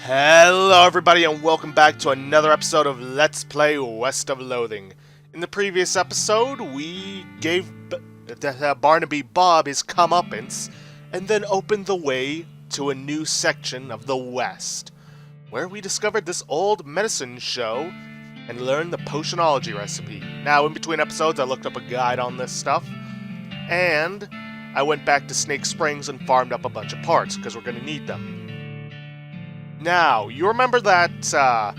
Hello everybody and welcome back to another episode of Let's Play West of Loathing. In the previous episode, we gave Barnaby Bob his comeuppance, and then opened the way to a new section of the West, where we discovered this old medicine show and learned the Potionology recipe. Now, in between episodes, I looked up a guide on this stuff, and I went back to Snake Springs and farmed up a bunch of parts, because we're going to need them. Now, you remember that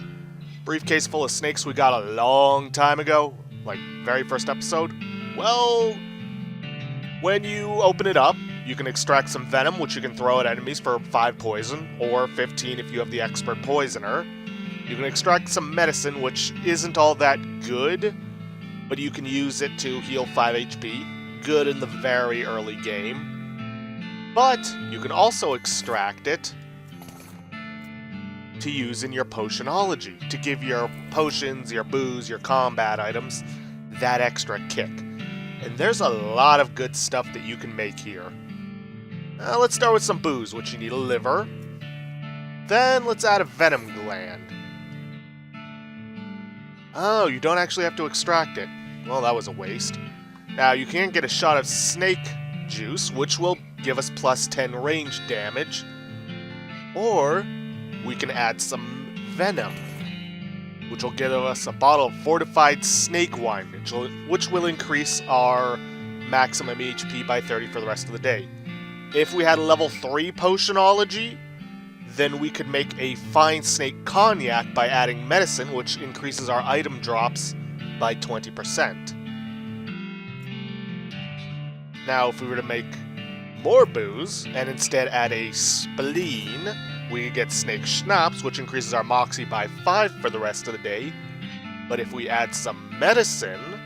briefcase full of snakes we got a long time ago? Like, very first episode? Well, when you open it up, you can extract some venom, which you can throw at enemies for 5 poison, or 15 if you have the expert poisoner. You can extract some medicine, which isn't all that good, but you can use it to heal 5 HP. Good in the very early game. But you can also extract it to use in your Potionology, to give your potions, your booze, your combat items that extra kick. And there's a lot of good stuff that you can make here. Let's start with some booze, which you need a liver. Then let's add a venom gland. Oh, you don't actually have to extract it. Well, that was a waste. Now, you can get a shot of snake juice, which will give us plus 10 range damage. Or we can add some venom, which will give us a bottle of fortified snake wine, which will increase our maximum HP by 30 for the rest of the day. If we had a level 3 Potionology, then we could make a fine snake cognac by adding medicine, which increases our item drops by 20%. Now, if we were to make more booze, and instead add a spleen, we get Snake Schnapps, which increases our moxie by 5 for the rest of the day. But if we add some medicine,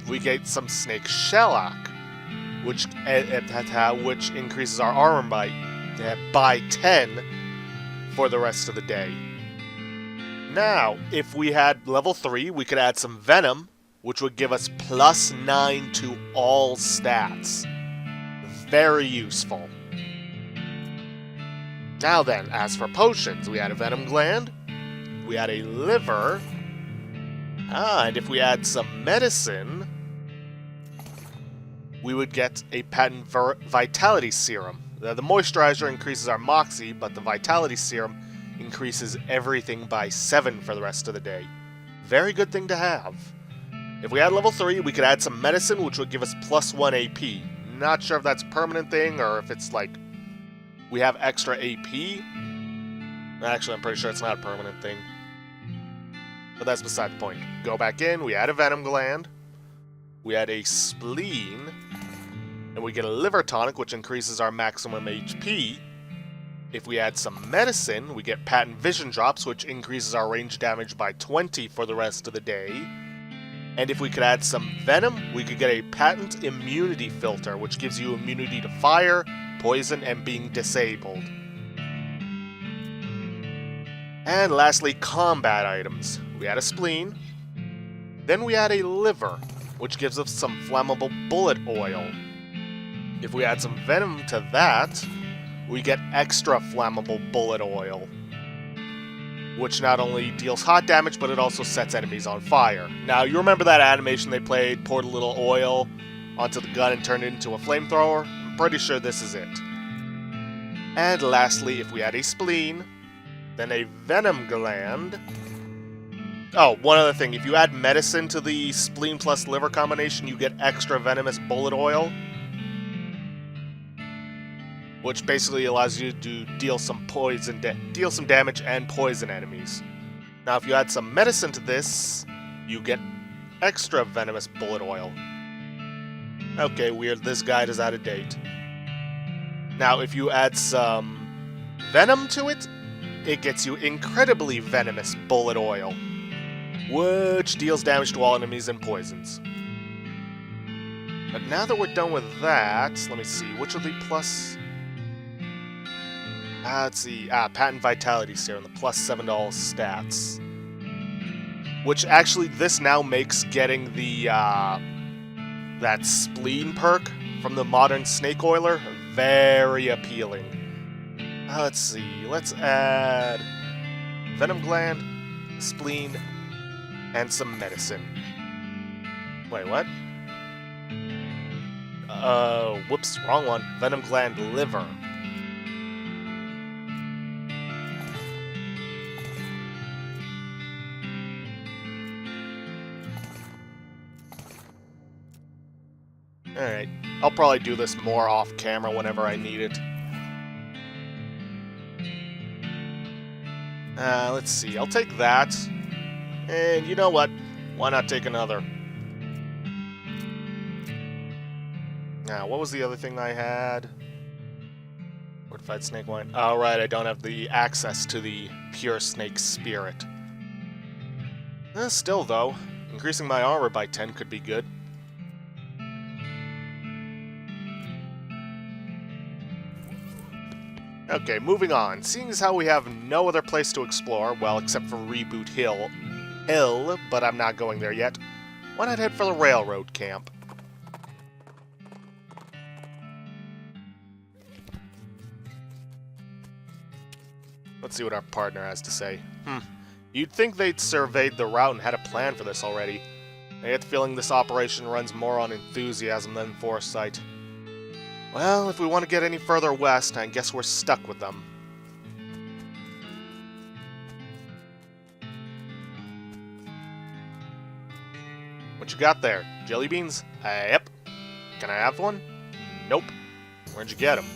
we get some Snake Shellac, which increases our armor by 10 for the rest of the day. Now, if we had level 3, we could add some Venom, which would give us plus 9 to all stats. Very useful. Now then, as for potions, we add a venom gland, we add a liver, and if we add some medicine, we would get a patent vitality serum. The moisturizer increases our moxie, but the vitality serum increases everything by 7 for the rest of the day. Very good thing to have. If we add level 3, we could add some medicine, which would give us plus 1 AP. Not sure if that's a permanent thing, or if it's like we have extra AP. Actually, I'm pretty sure it's not a permanent thing. But that's beside the point. Go back in, we add a venom gland, we add a spleen, and we get a liver tonic, which increases our maximum HP. If we add some medicine, we get patent vision drops, which increases our range damage by 20 for the rest of the day. And if we could add some venom, we could get a patent immunity filter, which gives you immunity to fire, poison, and being disabled. And lastly, combat items. We add a spleen. Then we add a liver, which gives us some flammable bullet oil. If we add some venom to that, we get extra flammable bullet oil, which not only deals hot damage, but it also sets enemies on fire. Now, you remember that animation they played, poured a little oil onto the gun and turned it into a flamethrower? I'm pretty sure this is it. And lastly, if we add a spleen, then a venom gland. Oh, one other thing, if you add medicine to the spleen plus liver combination, you get extra venomous bullet oil, which basically allows you to deal some damage and poison enemies. Now, if you add some medicine to this, you get extra venomous bullet oil. Okay, weird. This guide is out of date. Now, if you add some venom to it, it gets you incredibly venomous bullet oil, which deals damage to all enemies and poisons. But now that we're done with that, let me see, which will be plus... let's see, patent vitality serum, the plus 7 to all stats. Which actually, this now makes getting the, that spleen perk from the modern snake oiler very appealing. Let's see. Let's add venom gland, spleen, and some medicine. Wait, what? Whoops, wrong one. Venom gland liver. Alright, I'll probably do this more off camera whenever I need it. Let's see, I'll take that. And you know what? Why not take another? Now, what was the other thing I had? Fortified snake wine. Oh, right, I don't have the access to the pure snake spirit. Still, though, increasing my armor by 10 could be good. Okay, moving on. Seeing as how we have no other place to explore, well, except for Reboot Hill, but I'm not going there yet, why not head for the railroad camp? Let's see what our partner has to say. You'd think they'd surveyed the route and had a plan for this already. I get the feeling this operation runs more on enthusiasm than foresight. Well, if we want to get any further west, I guess we're stuck with them. What you got there? Jelly beans? Yep. Can I have one? Nope. Where'd you get them?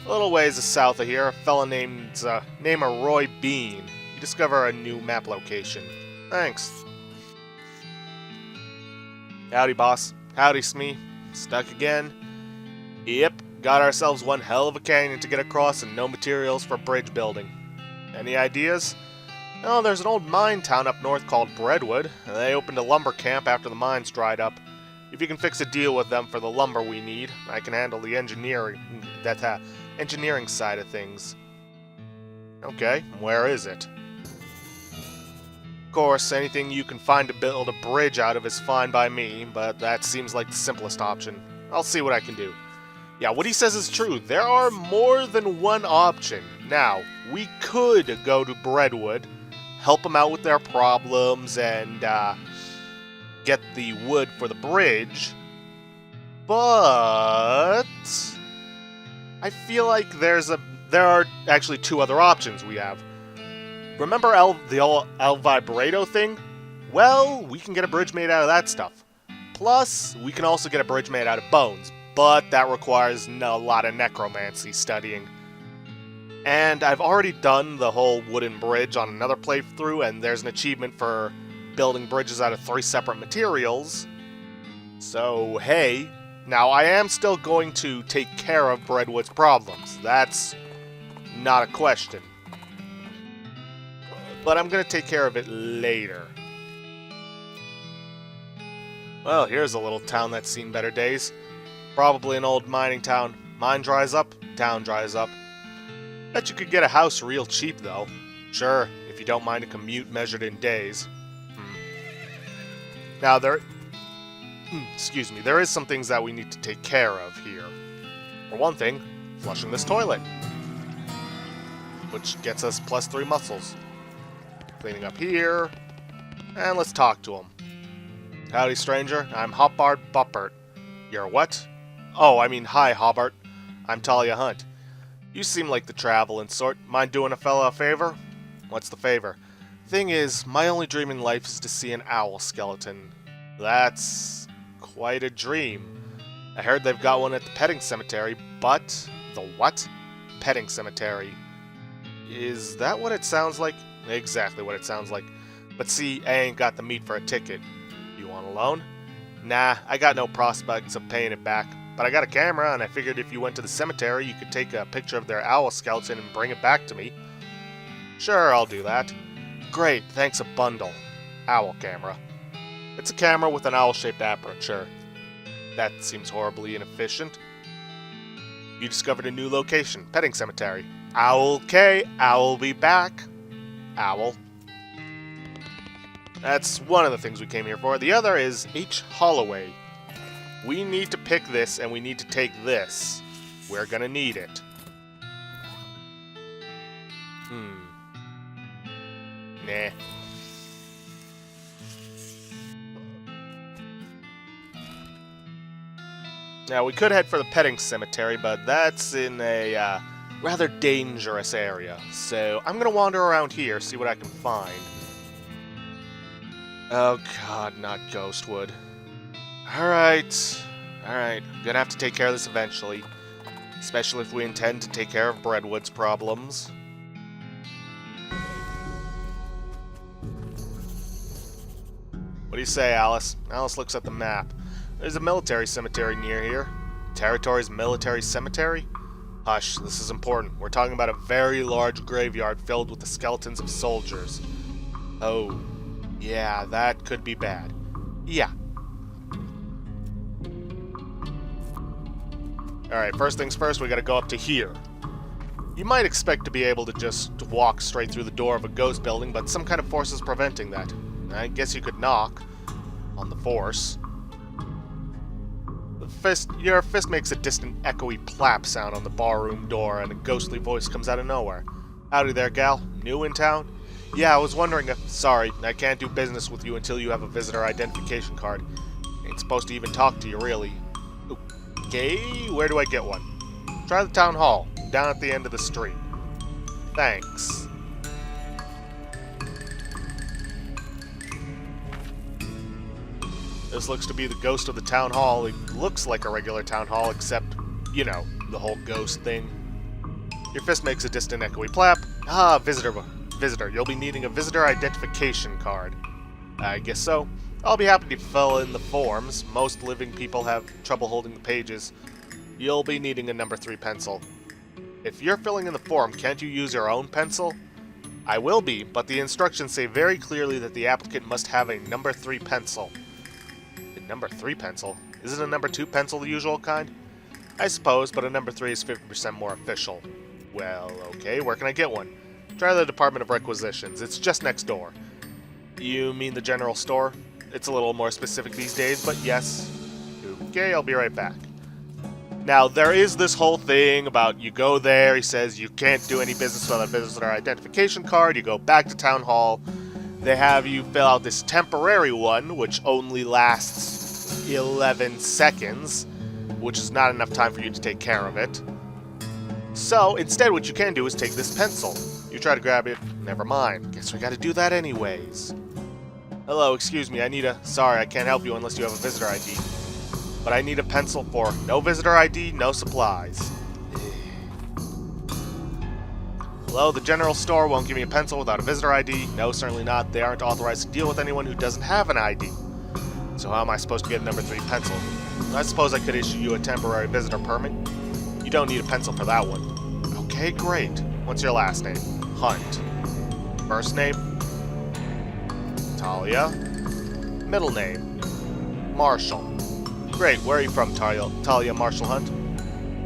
A little ways south of here, a fella named Roy Bean. You discover a new map location. Thanks. Howdy, boss. Howdy, Smee. Stuck again? Yep, got ourselves one hell of a canyon to get across and no materials for bridge building. Any ideas? Oh, there's an old mine town up north called Breadwood, and they opened a lumber camp after the mines dried up. If you can fix a deal with them for the lumber we need, I can handle the engineering side of things. Okay, where is it? Of course, anything you can find to build a bridge out of is fine by me, but that seems like the simplest option. I'll see what I can do. Yeah, what he says is true. There are more than one option. Now, we could go to Breadwood, help them out with their problems, and get the wood for the bridge, but I feel like there are actually two other options we have. Remember the old El Vibrato thing? Well, we can get a bridge made out of that stuff. Plus, we can also get a bridge made out of bones, but that requires a lot of necromancy studying. And I've already done the whole wooden bridge on another playthrough, and there's an achievement for building bridges out of 3 separate materials. So, hey, now I am still going to take care of Breadwood's problems. That's not a question. But I'm going to take care of it later. Well, here's a little town that's seen better days. Probably an old mining town. Mine dries up, town dries up. Bet you could get a house real cheap, though. Sure, if you don't mind a commute measured in days. Now, there is some things that we need to take care of here. For one thing, flushing this toilet, which gets us +3 muscles. Cleaning up here, and let's talk to him. Howdy, stranger. I'm Hobart Buppert. You're what? Oh, I mean, hi, Hobart. I'm Talia Hunt. You seem like the traveling sort. Mind doing a fella a favor? What's the favor? Thing is, my only dream in life is to see an owl skeleton. That's quite a dream. I heard they've got one at the petting cemetery, but... The what? Petting cemetery. Is that what it sounds like? Exactly what it sounds like. But see, I ain't got the meat for a ticket. You want a loan? Nah, I got no prospects of paying it back. But I got a camera, and I figured if you went to the cemetery, you could take a picture of their owl skeleton and bring it back to me. Sure, I'll do that. Great, thanks a bundle. Owl camera. It's a camera with an owl-shaped aperture. That seems horribly inefficient. You discovered a new location, petting cemetery. Okay, I'll be back. Owl. That's one of the things we came here for. The other is H. Holloway. We need to pick this, and we need to take this. We're gonna need it. Nah. Now, we could head for the petting cemetery, but that's in a rather dangerous area. So, I'm gonna wander around here, see what I can find. Oh god, not Ghostwood. Alright. Alright, I'm gonna have to take care of this eventually. Especially if we intend to take care of Breadwood's problems. What do you say, Alice? Alice looks at the map. There's a military cemetery near here. Territory's military cemetery? Hush, this is important. We're talking about a very large graveyard filled with the skeletons of soldiers. Oh, yeah, that could be bad. Yeah. Alright, first things first, we gotta go up to here. You might expect to be able to just walk straight through the door of a ghost building, but some kind of force is preventing that. I guess you could knock on the force. Your fist makes a distant, echoey plap sound on the barroom door, and a ghostly voice comes out of nowhere. Howdy there, gal. New in town? Yeah, I was wondering if... Sorry, I can't do business with you until you have a visitor identification card. Ain't supposed to even talk to you, really. Okay, where do I get one? Try the town hall, down at the end of the street. Thanks. This looks to be the ghost of the town hall. It looks like a regular town hall, except, you know, the whole ghost thing. Your fist makes a distant echoey plap. Ah, visitor. You'll be needing a visitor identification card. I guess so. I'll be happy to fill in the forms. Most living people have trouble holding the pages. You'll be needing a number 3 pencil. If you're filling in the form, can't you use your own pencil? I will be, but the instructions say very clearly that the applicant must have a number 3 pencil. Number 3 pencil? Isn't a number 2 pencil the usual kind? I suppose, but a number 3 is 50% more official. Well, okay, where can I get one? Try the Department of Requisitions. It's just next door. You mean the general store? It's a little more specific these days, but yes. Okay, I'll be right back. Now, there is this whole thing about you go there, he says you can't do any business without a visitor identification card, you go back to Town Hall, they have you fill out this temporary one, which only lasts 11 seconds, which is not enough time for you to take care of it. So, instead what you can do is take this pencil. You try to grab it, never mind. Guess we gotta do that anyways. Hello, excuse me, sorry, I can't help you unless you have a visitor ID. But I need a pencil for no visitor ID, no supplies. Hello, the general store won't give me a pencil without a visitor ID. No, certainly not. They aren't authorized to deal with anyone who doesn't have an ID. So how am I supposed to get a number 3 pencil? I suppose I could issue you a temporary visitor permit. You don't need a pencil for that one. Okay, great. What's your last name? Hunt. First name? Talia. Middle name? Marshall. Great, where are you from, Talia Marshall Hunt?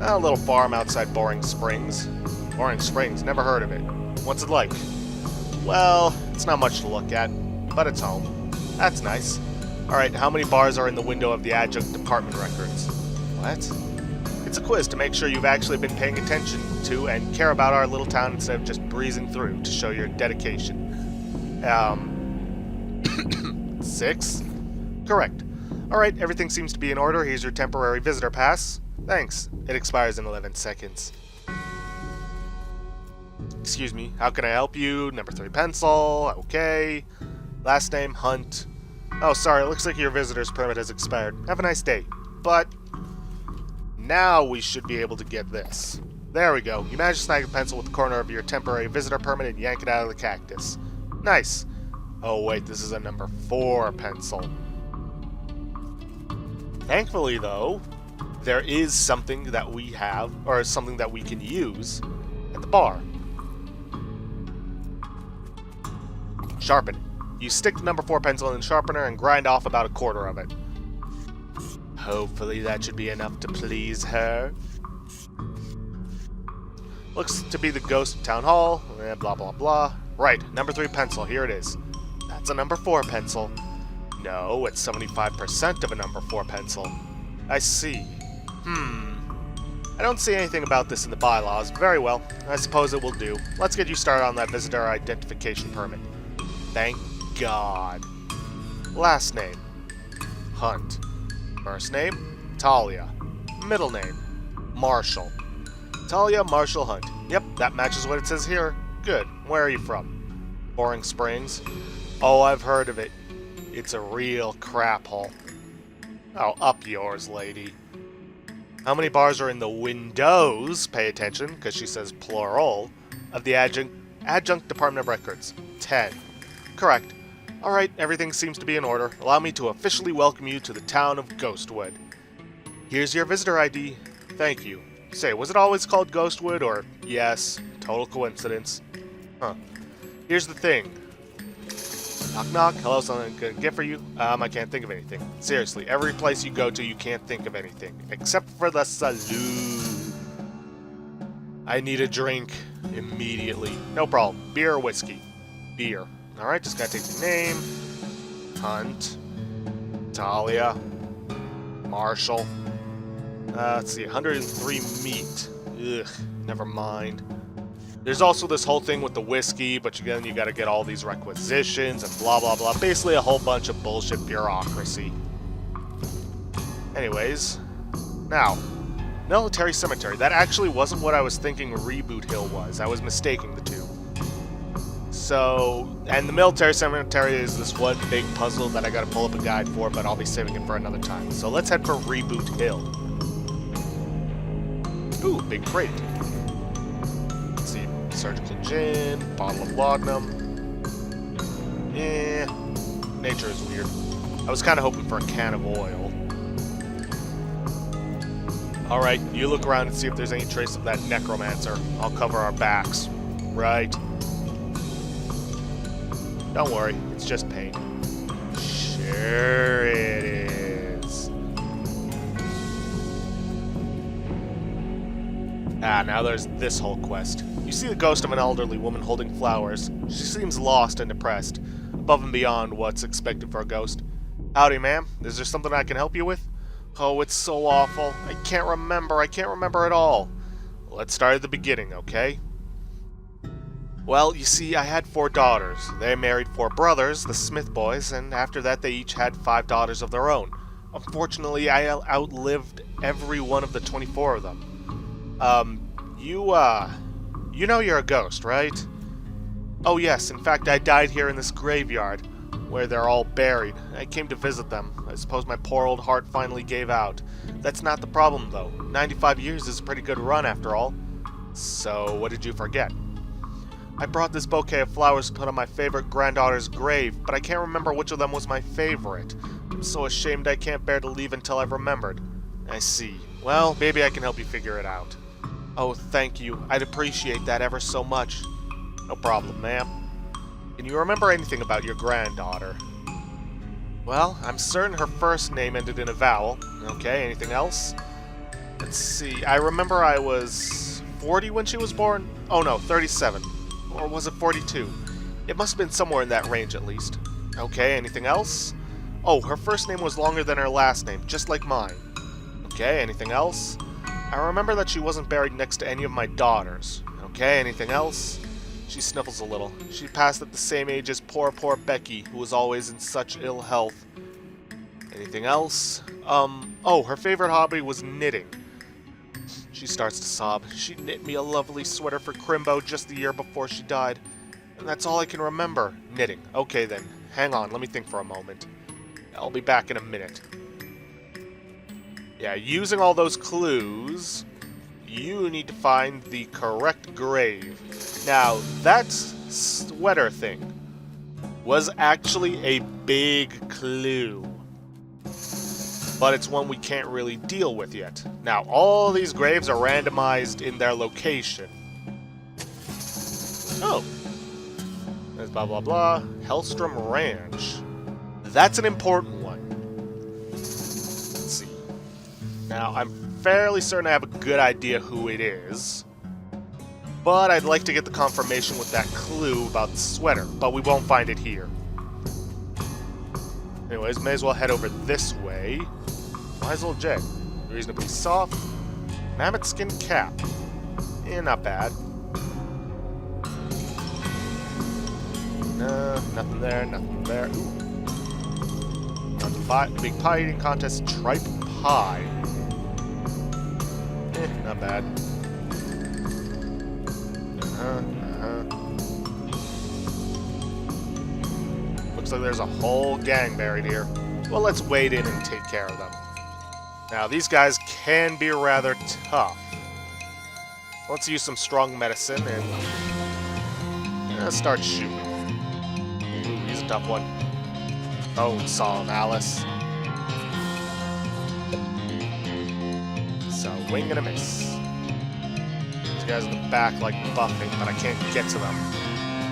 A little farm outside Boring Springs. Boring Springs, never heard of it. What's it like? Well, it's not much to look at, but it's home. That's nice. Alright, how many bars are in the window of the adjunct department records? What? It's a quiz to make sure you've actually been paying attention to and care about our little town instead of just breezing through to show your dedication. 6? Correct. Alright, everything seems to be in order. Here's your temporary visitor pass. Thanks. It expires in 11 seconds. Excuse me, how can I help you? Number 3 pencil, okay. Last name, Hunt. Oh, sorry, it looks like your visitor's permit has expired. Have a nice day. But now we should be able to get this. There we go. You managed to snag a pencil with the corner of your temporary visitor permit and yank it out of the cactus. Nice. Oh, wait, this is a number 4 pencil. Thankfully, though, there is something that we have, or something that we can use at the bar. Sharpen. You stick the number 4 pencil in the sharpener and grind off about a quarter of it. Hopefully that should be enough to please her. Looks to be the ghost of Town Hall, blah blah blah. Right, number 3 pencil, here it is. That's a number 4 pencil. No, it's 75% of a number 4 pencil. I see. I don't see anything about this in the bylaws. Very well. I suppose it will do. Let's get you started on that visitor identification permit. Thank God. Last name. Hunt. First name. Talia. Middle name. Marshall. Talia Marshall Hunt. Yep, that matches what it says here. Good. Where are you from? Boring Springs? Oh, I've heard of it. It's a real crap hole. Oh, up yours, lady. How many bars are in the windows, pay attention, because she says plural, of the adjunct Department of Records? 10. Correct. Alright, everything seems to be in order. Allow me to officially welcome you to the town of Ghostwood. Here's your visitor ID. Thank you. Say, was it always called Ghostwood, or yes, total coincidence? Huh. Here's the thing. Knock knock, hello, something I can get for you? I can't think of anything. Seriously, every place you go to, you can't think of anything. Except for the saloon. I need a drink. Immediately. No problem. Beer or whiskey? Beer. Alright, just gotta take the name. Hunt. Talia. Marshall. Let's see, 103 meat. Ugh, never mind. There's also this whole thing with the whiskey, but again, you gotta get all these requisitions and blah blah blah. Basically a whole bunch of bullshit bureaucracy. Anyways, now, Military Cemetery. That actually wasn't what I was thinking Reboot Hill was. I was mistaking the two. So, and the Military Cemetery is this one big puzzle that I gotta pull up a guide for, but I'll be saving it for another time. So let's head for Reboot Hill. Ooh, big crate. Let's see, surgical gin, bottle of laudanum. Eh, nature is weird. I was kind of hoping for a can of oil. Alright, you look around and see if there's any trace of that necromancer. I'll cover our backs. Right. Don't worry, it's just paint. Sure it is. Now there's this whole quest. You see the ghost of an elderly woman holding flowers. She seems lost and depressed, above and beyond what's expected for a ghost. Howdy, ma'am. Is there something I can help you with? Oh, it's so awful. I can't remember at all. Let's start at the beginning, okay? Well, you see, I had 4 daughters. They married 4 brothers, the Smith boys, and after that they each had 5 daughters of their own. Unfortunately, I outlived every one of the 24 of them. You know you're a ghost, right? Oh yes, in fact I died here in this graveyard, where they're all buried. I came to visit them. I suppose my poor old heart finally gave out. That's not the problem, though. 95 years is a pretty good run, after all. So, what did you forget? I brought this bouquet of flowers to put on my favorite granddaughter's grave, but I can't remember which of them was my favorite. I'm so ashamed I can't bear to leave until I've remembered. I see. Well, maybe I can help you figure it out. Oh, thank you. I'd appreciate that ever so much. No problem, ma'am. Can you remember anything about your granddaughter? Well, I'm certain her first name ended in a vowel. Okay, anything else? Let's see. I remember I was 40 when she was born. Oh no, 37. Or was it 42? It must have been somewhere in that range at least. Okay, anything else? Oh, her first name was longer than her last name, just like mine. Okay, anything else? I remember that she wasn't buried next to any of my daughters. Okay, anything else? She sniffles a little. She passed at the same age as poor Becky, who was always in such ill health. Anything else? Oh, her favorite hobby was knitting. She starts to sob. She knit me a lovely sweater for Crimbo just the year before she died. And that's all I can remember. Knitting. Okay then. Hang on, let me think for a moment. I'll be back in a minute. Yeah, using all those clues, you need to find the correct grave. Now, that sweater thing was actually a big clue. But it's one we can't really deal with yet. Now, all these graves are randomized in their location. Oh. There's blah blah blah. Hellstrom Ranch. That's an important one. Let's see. Now, I'm fairly certain I have a good idea who it is. But I'd like to get the confirmation with that clue about the sweater, but we won't find it here. Anyways, may as well head over this way. Why is little Jed? Reasonably soft. Mammoth skin cap. Not bad. Nothing there, nothing there. Ooh. Big pie eating contest, tripe pie. Not bad. Looks like there's a whole gang buried here. Well, let's wade in and take care of them. Now, these guys can be rather tough. Let's use some strong medicine and start shooting. Ooh, he's a tough one. Oh, Solemn Alice. So, wing and a miss. These guys in the back like buffing, but I can't get to them.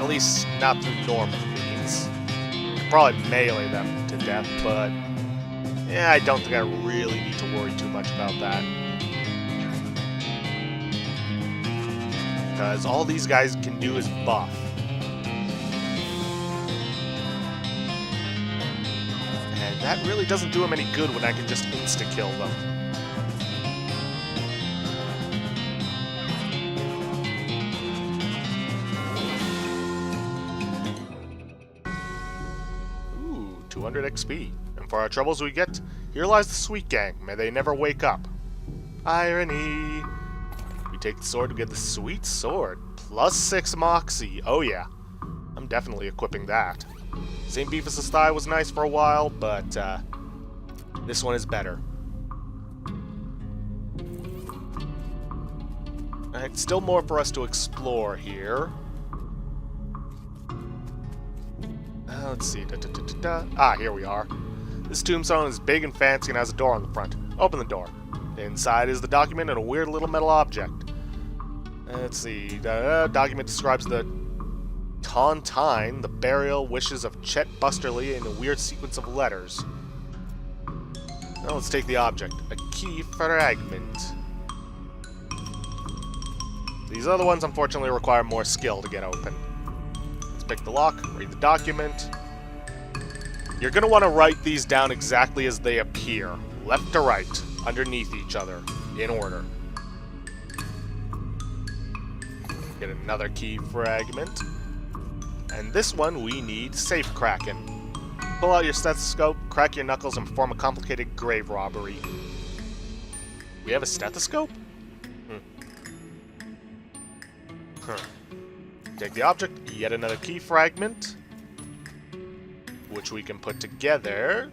At least not through normal means. I could probably melee them to death, but yeah, I don't think I really need to worry too much about that. Because all these guys can do is buff. And that really doesn't do them any good when I can just insta-kill them. Ooh, 200 XP. And for our troubles we get, here lies the Sweet Gang. May they never wake up. Irony. We take the sword to get the Sweet Sword. Plus 6 Moxie. Oh yeah. I'm definitely equipping that. St. Beefus' thigh was nice for a while, but this one is better. Alright, still more for us to explore here. Let's see. Ah, here we are. This tombstone is big and fancy and has a door on the front. Open the door. Inside is the document and a weird little metal object. Let's see. The document describes the Tontine, the burial wishes of Chet Busterly, in a weird sequence of letters. Now let's take the object. A key fragment. These other ones unfortunately require more skill to get open. Let's pick the lock, read the document. You're going to want to write these down exactly as they appear. Left to right, underneath each other, in order. Get another key fragment. And this one we need safe cracking. Pull out your stethoscope, crack your knuckles, and perform a complicated grave robbery. We have a stethoscope? Take the object, yet another key fragment, which we can put together.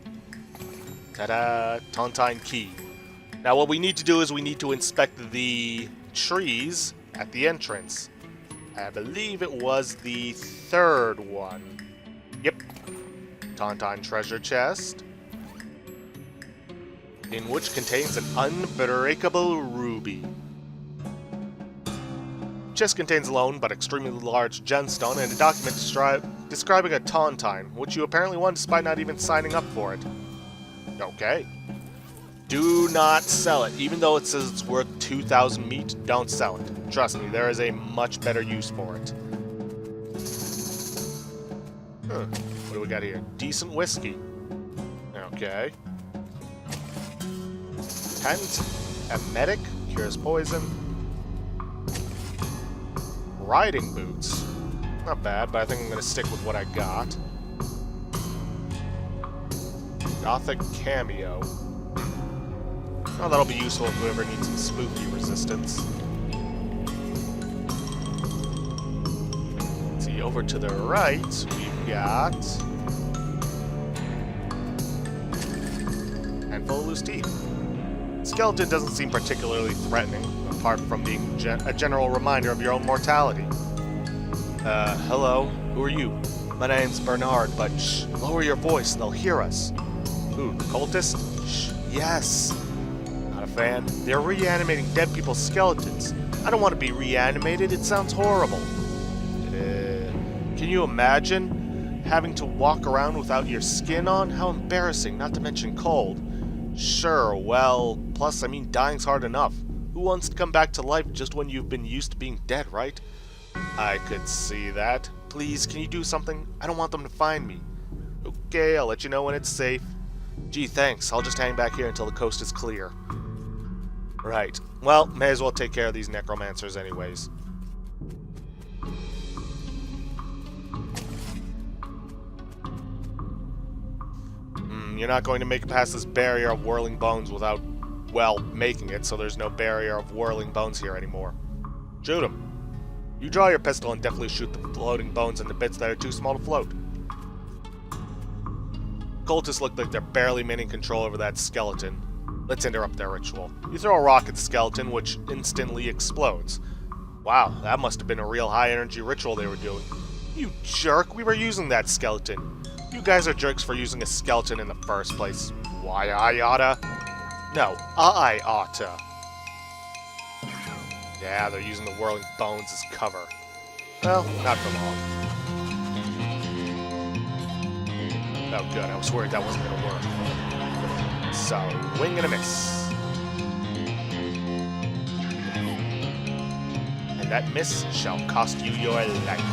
Ta-da! Tontine key. Now what we need to do is we need to inspect the trees at the entrance. I believe it was the third one. Yep. Tontine treasure chest. In which contains an unbreakable ruby. Chest contains a lone but extremely large gemstone and a document describing a Tontine, which you apparently won despite not even signing up for it. Okay. Do not sell it. Even though it says it's worth 2,000 meat, don't sell it. Trust me, there is a much better use for it. What do we got here? Decent whiskey. Okay. Tent. Emetic. Cures poison. Riding boots. Not bad, but I think I'm going to stick with what I got. Gothic cameo. Oh, that'll be useful if whoever needs some spooky resistance. Let's see, over to the right, we've got handful of loose teeth. Skeleton doesn't seem particularly threatening, apart from being a general reminder of your own mortality. Hello, who are you? My name's Bernard, but shh, lower your voice, they'll hear us. Who, the cultist? Shh, yes. Not a fan. They're reanimating dead people's skeletons. I don't want to be reanimated, it sounds horrible. Can you imagine having to walk around without your skin on? How embarrassing, not to mention cold. Sure, well, plus, I mean, dying's hard enough. Who wants to come back to life just when you've been used to being dead, right? I could see that. Please, can you do something? I don't want them to find me. Okay, I'll let you know when it's safe. Gee, thanks. I'll just hang back here until the coast is clear. Right. Well, may as well take care of these necromancers anyways. You're not going to make it past this barrier of whirling bones without, well, making it, so there's no barrier of whirling bones here anymore. Shoot him. You draw your pistol and definitely shoot the floating bones into bits that are too small to float. Cultists look like they're barely maintaining control over that skeleton. Let's interrupt their ritual. You throw a rock at the skeleton, which instantly explodes. Wow, that must have been a real high-energy ritual they were doing. You jerk, we were using that skeleton. You guys are jerks for using a skeleton in the first place. Why I oughta? No, I oughta. Yeah, they're using the whirling bones as cover. Well, not for long. Oh good, I was worried that wasn't gonna work. So, wing and a miss. And that miss shall cost you your life.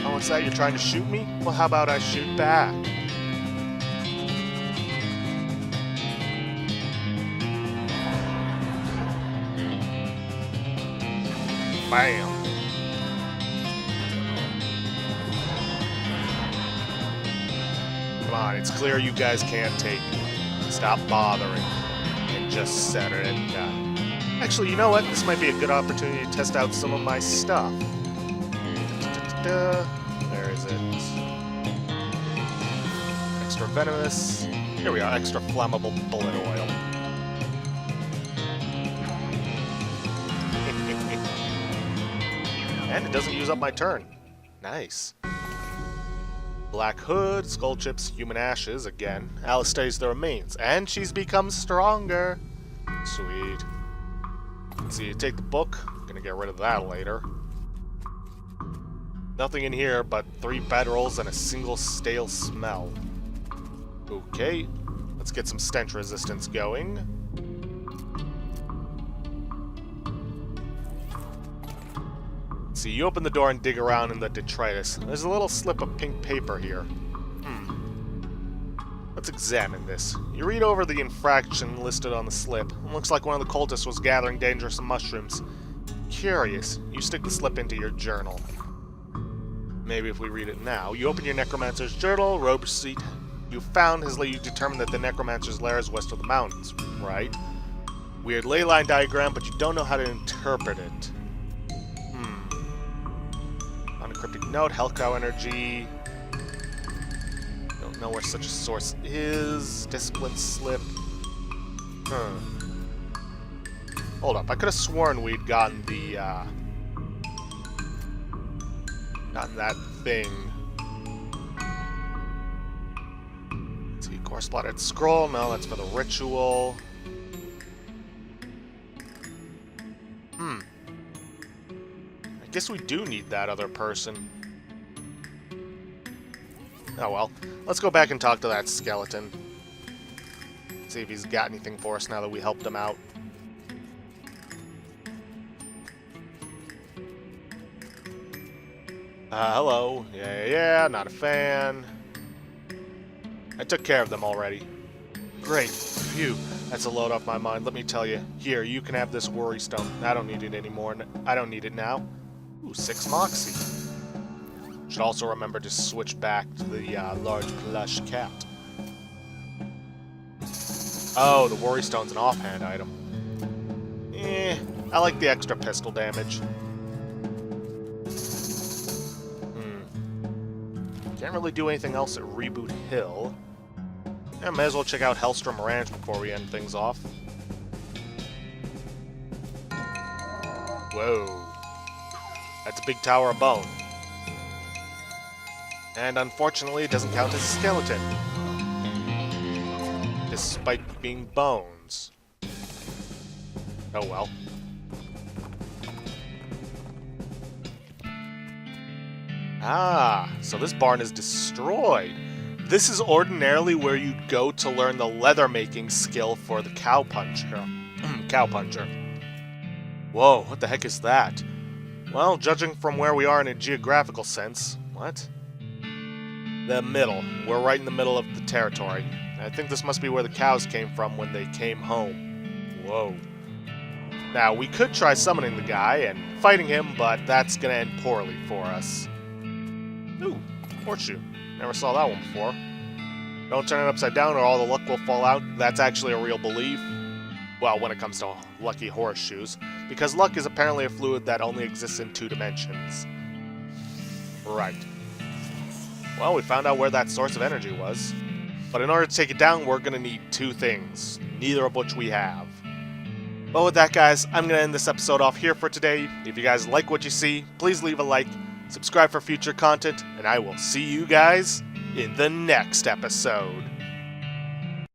Oh, what's that? You're trying to shoot me? Well, how about I shoot back? Bam! Come on, it's clear you guys can't take me. Stop bothering and just set it down. Actually, you know what? This might be a good opportunity to test out some of my stuff. Where is it? Extra venomous. Here we are, extra flammable bullet oil. And it doesn't use up my turn. Nice. Black hood, skull chips, human ashes again. Alice studies the remains, and she's become stronger. Sweet. Let's see, take the book. Gonna get rid of that later. Nothing in here but 3 bedrolls and a single stale smell. Okay, let's get some stench resistance going. See, you open the door and dig around in the detritus. There's a little slip of pink paper here. Let's examine this. You read over the infraction listed on the slip. It looks like one of the cultists was gathering dangerous mushrooms. Curious. You stick the slip into your journal. Maybe if we read it now. You open your necromancer's journal. Robe receipt you found has let you determine that the necromancer's lair is west of the mountains. Right. Weird ley line diagram, but you don't know how to interpret it. Unencrypted note, Hellcow energy. Don't know where such a source is. Discipline slip. Hold up, I could have sworn we'd gotten the, gotten that thing. Let's see, core spotted scroll. No, that's for the ritual. I guess we do need that other person. Oh well. Let's go back and talk to that skeleton. See if he's got anything for us now that we helped him out. Hello. Yeah, not a fan. I took care of them already. Great. Phew. That's a load off my mind, let me tell you. Here, you can have this worry stone. I don't need it anymore. I don't need it now. Ooh, 6 moxie. Should also remember to switch back to the large plush cat. Oh, the worry stone's an offhand item. I like the extra pistol damage. Can't really do anything else at Reboot Hill. Yeah, may as well check out Hellstrom Ranch before we end things off. Whoa. That's a big tower of bone. And unfortunately, it doesn't count as a skeleton. Despite being bones. Oh well. Ah, so this barn is destroyed. This is ordinarily where you'd go to learn the leather-making skill for the cowpuncher. Cowpuncher. Whoa, what the heck is that? Well, judging from where we are in a geographical sense... What? The middle. We're right in the middle of the territory. I think this must be where the cows came from when they came home. Whoa. Now, we could try summoning the guy and fighting him, but that's gonna end poorly for us. Ooh, horseshoe. Never saw that one before. Don't turn it upside down or all the luck will fall out. That's actually a real belief. Well, when it comes to lucky horseshoes. Because luck is apparently a fluid that only exists in 2 dimensions. Right. Well, we found out where that source of energy was. But in order to take it down, we're gonna need 2 things. Neither of which we have. Well, with that, guys, I'm going to end this episode off here for today. If you guys like what you see, please leave a like, subscribe for future content, and I will see you guys in the next episode.